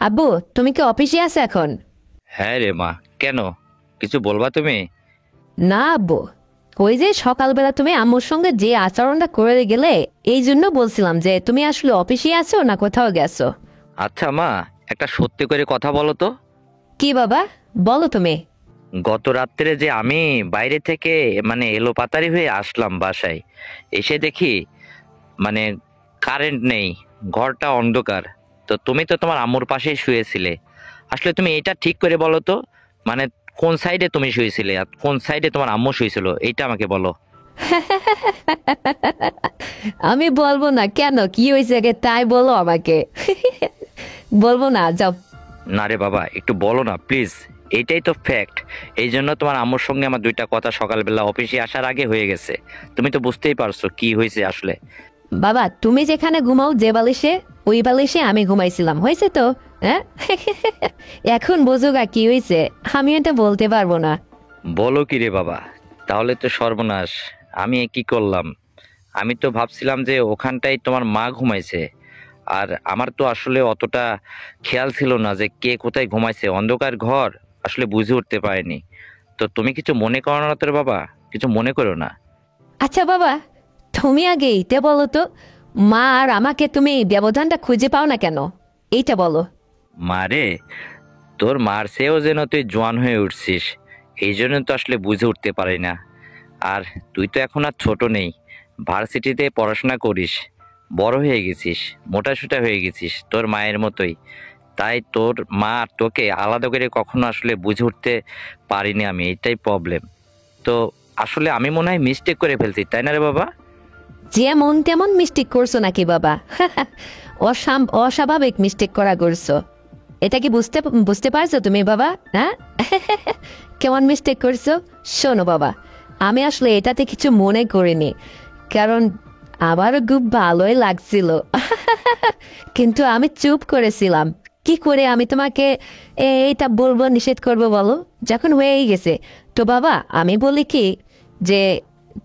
আব্বু, তুমি কি অফিসে আছো এখন? হ্যাঁ রে মা, কেন? কিছু বলবা তুমি? না আব্বু, ওই যে সকালবেলা তুমি আম্মুর সঙ্গে যে আচরণটা করে গেলে, এই জন্য বলছিলাম যে তুমি আসলে অফিসে আছো না কোথাও গেছো। আচ্ছা মা, একটা সত্যি করে কথা বলো তো। কি বাবা, বলো তুমি। গত রাত্রে যে আমি বাইরে থেকে এলোপাতাড়ি হয়ে আসলাম বাসায়, এসে দেখি মানে কারেন্ট নেই, ঘরটা অন্ধকার। তো তুমি তো তোমার আম্মুর পাশেই শুয়েছিলে। আসলে তুমি এটা ঠিক করে বলো তো, মানে কোন সাইডে তুমি শুয়েছিলে আর কোন সাইডে তোমার আম্মু শুয়েছিল, এইটা আমাকে বলো। আমি বলবো না কেন? কি হয়েছে আগে তাই বলো আমাকে। বলবো না, যাও। না রে বাবা, একটু বলো না প্লিজ। এইটাই তো ফ্যাক্ট। এই জন্য তোমার আম্মুর সঙ্গে আমার দুইটা কথা সকালবেলা অফিসে আসার আগে হয়ে গেছে। তুমি তো বুঝতেই পারছো কি হয়েছে আসলে। বাবা, তুমি যেখানে ঘুমাও যে বালিশে, ওই বালিশে আমি ঘুমাইছিলাম, হয়েছে তো? হ্যাঁ। এখন বোঝো গা কি হয়েছে। আমি এটা বলতে পারবো না। বলো কি রে বাবা, তাহলে তো সর্বনাশ। আমি এ কি করলাম? আমি তো ভাবছিলাম যে ওখানটাই তোমার মা ঘুমাইছে। আর আমার তো আসলে অতটা খেয়াল ছিল না যে কে কোথায় ঘুমাইছে, অন্ধকার ঘর, আসলে বুঝে উঠতে পারিনি। তো তুমি কিছু মনে করো না তোর বাবা, কিছু মনে করো না। আচ্ছা বাবা, তুমি আগে এইটা বলো তো, মা আর আমাকে তুমি ব্যবধানটা খুঁজে পাও না কেন? এইটা বলো। মারে, তোর মার চেয়েও যেন তুই জোয়ান হয়ে উঠছিস, এই জন্য তো আসলে বুঝে উঠতে পারি না। আর তুই তো এখন আর ছোট নেই, ভার্সিটিতে পড়াশোনা করিস, বড় হয়ে গেছিস, মোটাসোটা হয়ে গেছিস তোর মায়ের মতোই। তাই তোর মা আর তোকে আলাদা করে কখনো আসলে বুঝে উঠতে পারিনি আমি, এটাই প্রবলেম। তো আসলে আমি মনে হয় মিস্টেক করে ফেলছি, তাই না রে বাবা? যেমন তেমন মিস্টেক করছো নাকি বাবা? অস্বাভাবিক মিস্টেক করা করছো। এটা কি বুঝতে বুঝতে পারছো তুমি বাবা? হ্যাঁ। কেমন মিস্টেক করছো? শোনো বাবা, আমি আসলে এটাতে কিছু মনে করিনি, কারণ আমারও খুব ভালোই লাগছিল। কিন্তু আমি চুপ করেছিলাম। কি করে আমি তোমাকে এইটা বলবো, নিষেধ করবো বলো, যখন হয়েই গেছে। তো বাবা, আমি বলি কি, যে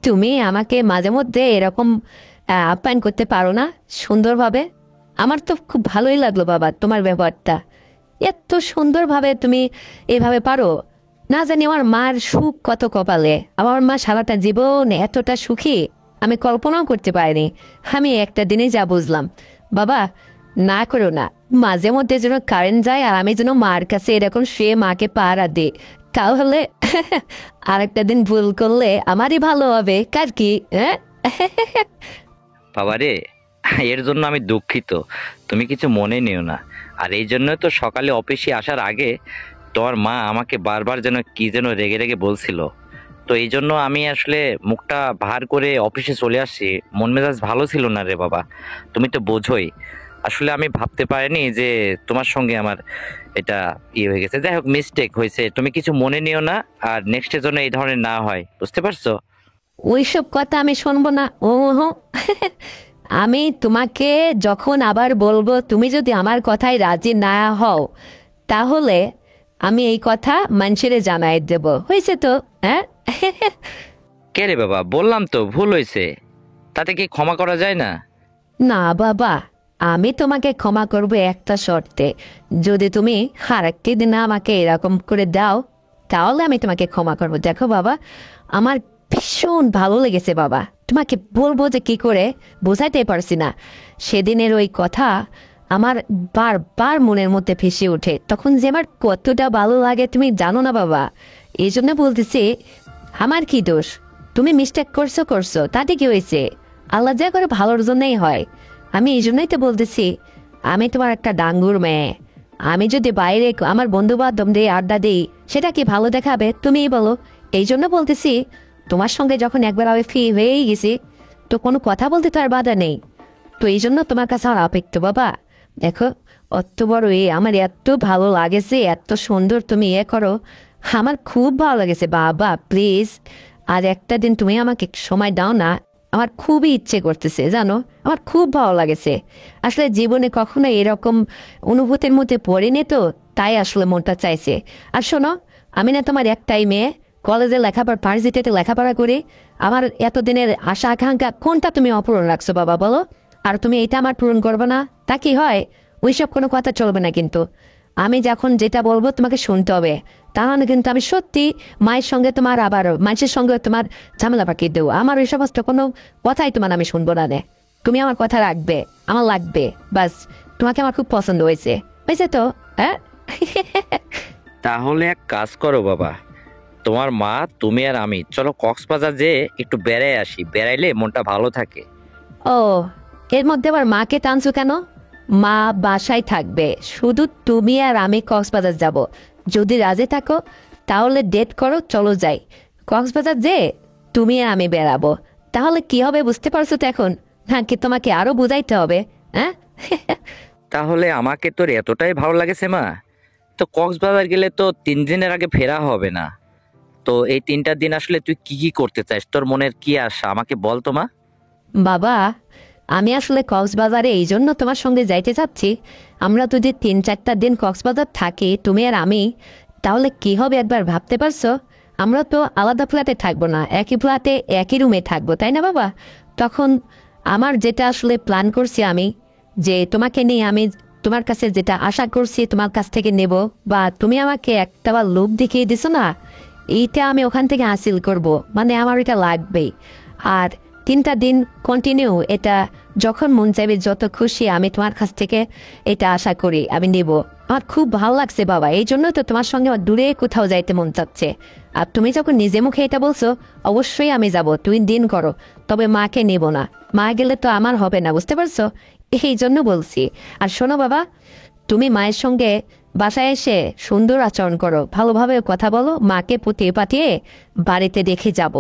তুমি আমাকে মাঝে মধ্যে এরকম আপ্যায়ন করতে পারো না সুন্দরভাবে? আমার তো খুব ভালোই লাগলো বাবা তোমার ব্যবহারটা। এত সুন্দরভাবে তুমি এভাবে পারো। না জানি আমার মার সুখ কত কপালে, আমার মা সারাটা জীবন এতটা সুখী আমি কল্পনাও করতে পারিনি। আমি একটা দিনে যা বুঝলাম। বাবা, না করো না। মাঝে মধ্যে যেন কারেন্ট যায় আর আমি যেন মার কাছে এরকম শুয়ে মাকে পাহারা দিই, তাহলে আরেকটা দিন ভুল করলে আমারই ভালো হবে, কার কি? হ্যাঁ। বাবারে, এর জন্য আমি দুঃখিত, তুমি কিছু মনে নিও না। আর এই জন্য তো সকালে অফিসে আসার আগে তোমার মা আমাকে বারবার যেন কি যেন রেগে রেগে বলছিল। তো এই জন্য আমি আসলে মুখটা ভার করে অফিসে চলে আসছি, মন মেজাজ ভালো ছিল না রে বাবা। তুমি তো বোঝোই, আসলে আমি ভাবতে পারিনি যে তোমার সঙ্গে আমার এটা ইয়ে হয়ে গেছে। যাই হোক, মিস্টেক হয়েছে, তুমি কিছু মনে নিও না। আর নেক্সটের জন্য এই ধরনের না হয়, বুঝতে পারছো? ওইসব কথা আমি শুনবো না। ও হো। আমি তোমাকে যখন আবার বলবো, তুমি যদি আমার কথায় রাজি না হও, তাহলে আমি এই কথা মানুষের জানাই দেব, হয়েছে তো? হ্যাঁ। কে রে বাবা, বললাম তো ভুল হয়েছে, তাতে কি ক্ষমা করা যায় না? না বাবা, আমি তোমাকে ক্ষমা করব একটা শর্তে। যদি তুমি আরেকটি দিন আমাকে এরকম করে দাও, তাহলে আমি তোমাকে ক্ষমা করব। দেখো বাবা, আমার ভীষণ ভালো লেগেছে বাবা। তোমাকে বলবো যে কি করে, বোঝাইতে পারছি না। সেদিনের ওই কথা আমার বারবার মনের মধ্যে ভেসে ওঠে, তখন যে আমার কতটা ভালো লাগে তুমি জানো না বাবা। এই জন্য বলতেছি, আমার কি দোষ? তুমি মিস্টেক করছো করছো, তাতে কি হয়েছে? আল্লাহ যা করে ভালোর জন্যই হয়। আমি এই জন্যই তো বলতেছি, আমি তোমার একটা ডাঙ্গুর মেয়ে। আমি যদি বাইরে আমার বন্ধু বান্ধব দিয়ে আড্ডা দিই, সেটা কি ভালো দেখাবে তুমিই বলো? এই জন্য বলতেছি, তোমার সঙ্গে যখন একবার আমি ফ্রি হয়েই গেছি, তো কোনো কথা বলতে তো আর বাধা নেই। তো এই জন্য তোমার কাছে আমার অপেক্ষা বাবা। দেখো, অত বড় আমার এত ভালো লাগেছে, এত সুন্দর তুমি করো, আমার খুব ভালো লাগেছে বাবা। প্লিজ আর একটা দিন তুমি আমাকে সময় দাও না। আমার খুবই ইচ্ছে করতেছে জানো, আমার খুব ভালো লাগেছে। আসলে জীবনে কখনো এরকম অনুভূতির মধ্যে পড়িনি তো, তাই আসলে মনটা চাইছে। আর শোনো, আমি না তোমার একটাই মেয়ে, কলেজে লেখাপড়া ভার্সিটিতে লেখাপড়া করি। আমার এতদিনের আশা আকাঙ্ক্ষা কোনটা তুমি অপূরণ রাখছো বাবা বলো? আর তুমি এটা আমার পূরণ করবে না, তা কি হয়? ওইসব কোনো কথা চলবে না কিন্তু। আমি যখন যেটা বলবো তোমাকে শুনতে হবে, তা নাহলে কিন্তু আমি সত্যি মায়ের সঙ্গে তোমার আবার মায়ের সঙ্গে তোমার ঝামেলা পাকিয়ে দেবো। আমার ওই সমস্ত কোনো কথাই তোমার আমি শুনবো না রে। তুমি আমার কথা রাখবে, আমার লাগবে, বাস। তোমাকে আমার খুব পছন্দ হয়েছে, হয়েছে তো? হ্যাঁ। তাহলে এক কাজ করো বাবা, তোমার মা, তুমি আর আমি চলো কক্সবাজার যেয়ে একটু বেড়াই আসি, বেড়াইলে মনটা ভালো থাকে। ও, এর মধ্যে আবার মাকে টানছো কেন? মা বাসায় থাকবে, শুধু তুমি আর আমি কক্সবাজার যাব। যদি রাজি থাকো তাহলে ডেট করো, চলো যাই কক্সবাজার। যে তুমি আর আমি বেড়াবো, তাহলে কি হবে বুঝতে পারছো তো এখন? নাকি তোমাকে আরো বুঝাইতে হবে? হ্যাঁ। তাহলে আমাকে তোর এতটাই ভালো লাগেছে মা, তো কক্সবাজার গেলে তো 3 দিনের আগে ফেরা হবে না। তো এই 3টা দিন আসলে তুই কি কি করতে চাস, তোর মনের কি আশা আমাকে বল তো মা। বাবা, আমি আসলে কক্সবাজারে এই জন্য তোমার সঙ্গে যাইতে চাচ্ছি। আমরা যদি 3-4টা দিন কক্সবাজার থাকি তুমি আর আমি, তাহলে কি হবে একবার ভাবতে পারছো? আমরা তো আলাদা ফ্ল্যাটে থাকবো না, একই ফ্ল্যাটে একই রুমে থাকবো, তাই না বাবা? তখন আমার যেটা আসলে প্ল্যান করছি আমি, যে তোমাকে নিয়ে আমি তোমার কাছে যেটা আশা করছি তোমার কাছ থেকে নেব, বা তুমি আমাকে একটা বার লোভ দেখিয়ে দিছো না, এইটা আমি ওখান থেকে হাসিল করব, মানে আমার এটা লাগবেই। আর 3টা দিন কন্টিনিউ, এটা যখন মন চাইবে যত খুশি আমি তোমার কাছ থেকে এটা আশা করি আমি নেব। আমার খুব ভালো লাগছে বাবা, এই জন্য তো তোমার সঙ্গে আমার দূরে কোথাও যাইতে মন চাচ্ছে। আর তুমি যখন নিজে মুখে এটা বলছো, অবশ্যই আমি যাব, তুমি দিন করো। তবে মাকে নেব না, মা গেলে তো আমার হবে না, বুঝতে পারছো? এই জন্য বলছি। আর শোনো বাবা, তুমি মায়ের সঙ্গে বাসায় এসে সুন্দর আচরণ করো, ভালোভাবে কথা বলো, মাকে পুতিয়ে পাঠিয়ে বাড়িতে দেখে যাব।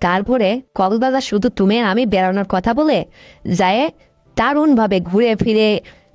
তারপরে কক্সবাজার শুধু তুমি আর আমি বেড়ানোর কথা বলে যায়, দারুণভাবে ঘুরে ফিরে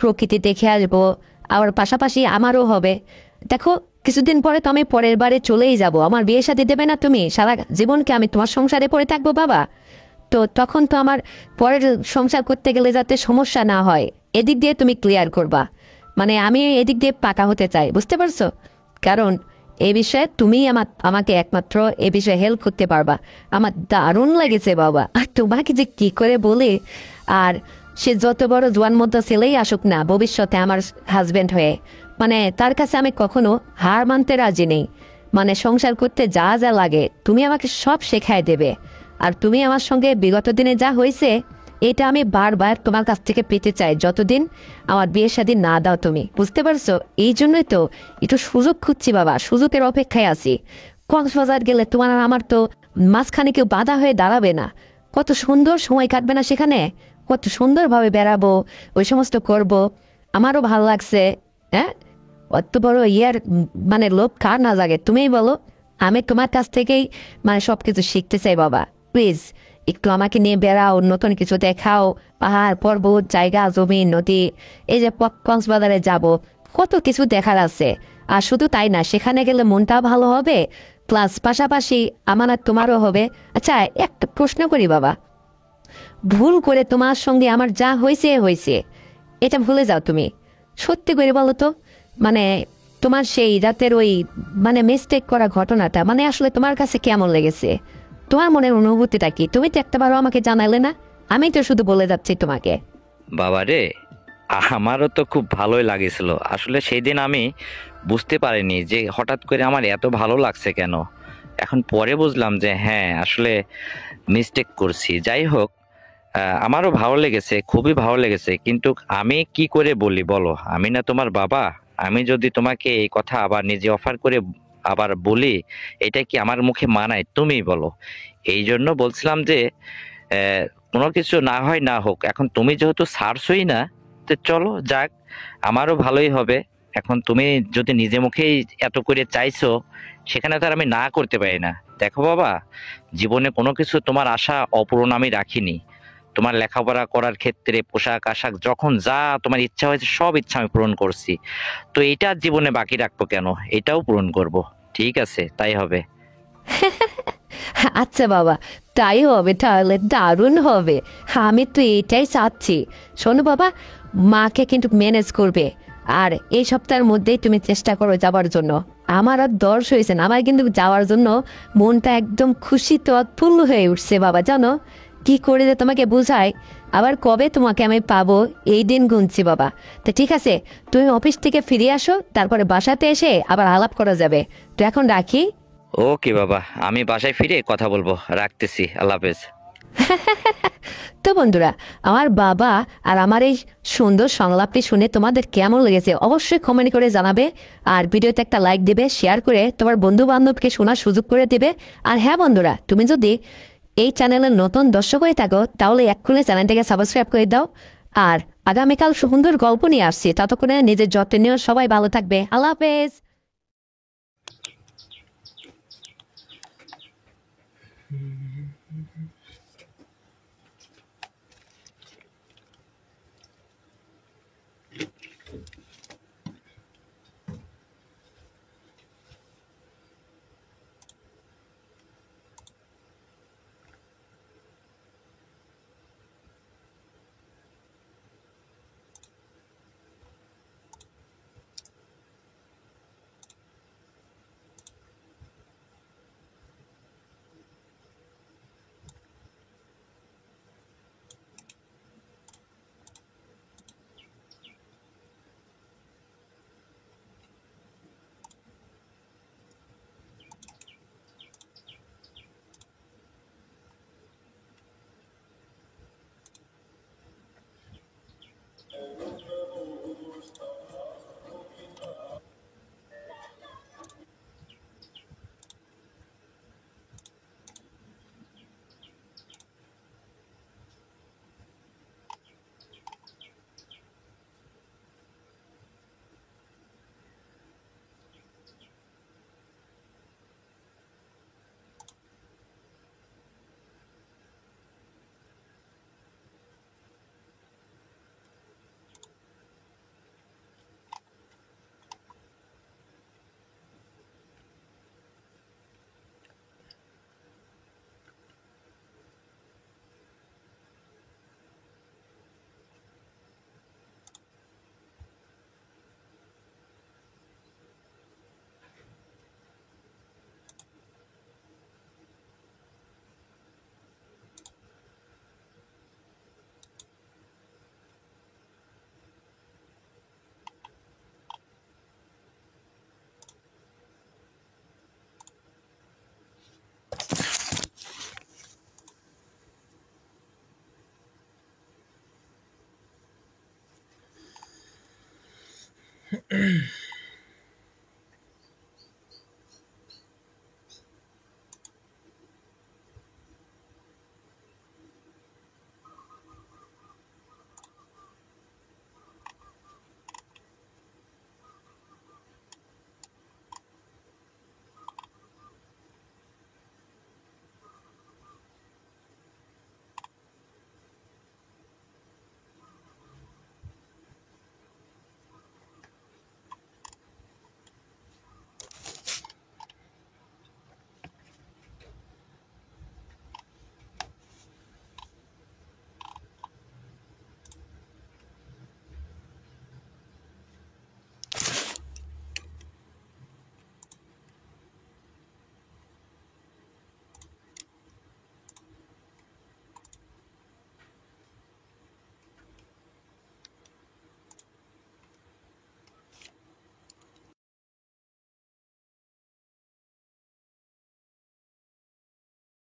প্রকৃতি দেখে আসবো। আবার পাশাপাশি আমারও হবে। দেখো, কিছুদিন পরে তো আমি পরের বারে চলেই যাব, আমার বিয়ে শাদী দেবে না তুমি, সারা জীবনকে আমি তোমার সংসারে পড়ে থাকবো বাবা। তো তখন তো আমার পরের সংসার করতে গেলে যাতে সমস্যা না হয়, এদিক দিয়ে তুমি ক্লিয়ার করবা। মানে আমি এদিক দিয়ে পাকা হতে চাই, বুঝতে পারছো? কারণ এই বিষয়ে তুমি আমাকে একমাত্র এ বিষয়ে হেল্প করতে পারবা। আমার দারুণ লেগেছে বাবা, আর তোমাকে যে কি করে বলে। আর সে যত বড় জোয়ান মধ্যে ছেলেই আসুক না ভবিষ্যতে আমার হাজবেন্ড হয়ে, মানে তার কাছে আমি কখনো হার মানতে রাজি নেই। মানে সংসার করতে যা যা লাগে তুমি আমাকে সব শেখায় দেবে। আর তুমি আমার সঙ্গে বিগত দিনে যা হয়েছে, এটা আমি বারবার তোমার কাছ থেকে পেতে চাই, যতদিন আমার বিয়ে শাদী না দাও তুমি, বুঝতে পারছো? এই জন্যই তো একটু সুযোগ খুঁজছি বাবা, সুযোগের অপেক্ষায় আছি। কক্সবাজার গেলে তোমার আর আমার তো মাঝখানে কেউ বাধা হয়ে দাঁড়াবে না। কত সুন্দর সময় কাটবে না সেখানে, কত সুন্দরভাবে বেড়াবো, ওই সমস্ত করব। আমারও ভালো লাগছে। হ্যাঁ, অত বড় ইয়ার মানে লোভ কার না জাগে তুমিই বলো? আমি তোমার কাছ থেকেই মানে সবকিছু শিখতে চাই বাবা। প্লিজ একটু আমাকে নিয়ে বেড়াও, নতুন কিছু দেখাও, পাহাড় পর্বত, জায়গা, জমি, নদী। এই যে কক্সবাজারে যাব, কত কিছু দেখার আছে। আর শুধু তাই না, সেখানে গেলে মনটাও ভালো হবে, প্লাস পাশাপাশি আমার আর তোমারও হবে। আচ্ছা, একটা প্রশ্ন করি বাবা, ভুল করে তোমার সঙ্গে আমার যা হয়েছে হয়েছে, এটা ভুলে যাও তুমি। সত্যি করে বলো তো, মানে তোমার সেই রাতের ওই মানে মিস্টেক করা ঘটনাটা মানে আসলে তোমার কাছে কেমন লেগেছে? তোমার মনের অনুভূতিটা কি? তুমি তো একটাবারও আমাকে জানালে না, আমি তো শুধু বলে যাচ্ছি তোমাকে। বাবা রে, আমারও তো খুব ভালোই লাগেছিল। আসলে সেই দিন আমি বুঝতে পারিনি যে হঠাৎ করে আমার এত ভালো লাগছে কেন। এখন পরে বুঝলাম যে হ্যাঁ, আসলে মিস্টেক করছি। যাই হোক, আমারও ভালো লেগেছে, খুবই ভালো লেগেছে। কিন্তু আমি কি করে বলি বলো, আমি না তোমার বাবা। আমি যদি তোমাকে এই কথা আবার নিজে অফার করে আবার বলি, এটা কি আমার মুখে মানায়? তুমিই বলো। এই জন্য বলছিলাম যে কোনো কিছু না হয় না হোক, এখন তুমি যেহেতু ছাড়ছই না, তো চলো যাক, আমারও ভালোই হবে। এখন তুমি যদি নিজে মুখেই এত করে চাইছো, সেখানে তো আর আমি না করতে পারি না। দেখো বাবা, জীবনে কোনো কিছু তোমার আশা অপূরণ আমি রাখিনি। তোমার লেখাপড়া করার ক্ষেত্রে, পোশাক আশাক, যখন যা তোমার ইচ্ছা হয়েছে সব ইচ্ছা আমি পূরণ করছি। তো এটা জীবনে বাকি রাখবো কেন, এটাও পূরণ করব। ঠিক আছে, তাই হবে। আচ্ছা বাবা, তাই হবে, তাহলে দারুণ হবে। আমি তো এটাই চাচ্ছি। শোনো বাবা, মাকে কিন্তু ম্যানেজ করবে। আর এই সপ্তাহের মধ্যেই তুমি চেষ্টা করো যাবার জন্য। আমার আর দর্শ হয়েছে না, আমার কিন্তু যাওয়ার জন্য মনটা একদম খুশিতে উৎফুল্ল হয়ে উঠছে বাবা, জানো? কি করে যে তোমাকে বুঝাই, আবার কবে তোমাকে আমি পাবো এই দিন গুনছি বাবা। তো ঠিক আছে, তুমি অফিস থেকে ফিরে আসো, তারপরে বাসাতে এসে আবার আলাপ করা যাবে। তো এখন রাখি। ওকে বাবা, আমি বাসায় ফিরে কথা বলবো। রাখতেছি, আল্লাহ হাফেজ। তো বন্ধুরা, আমার বাবা আর আমার এই সুন্দর সংলাপটি শুনে তোমাদের কেমন লেগেছে অবশ্যই কমেন্ট করে জানাবে। আর ভিডিওতে একটা লাইক দেবে, শেয়ার করে তোমার বন্ধু বান্ধবকে শোনার সুযোগ করে দেবে। আর হ্যাঁ বন্ধুরা, তুমি যদি এই চ্যানেলের নতুন দর্শক হয়ে থাকো তাহলে এক্ষুনি চ্যানেলটাকে সাবস্ক্রাইব করে দাও। আর আগামীকাল সুন্দর গল্প নিয়ে আসছি, ততক্ষণে নিজের যত্ন নিও। সবাই ভালো থাকবে। আল্লাহ হাফেজ।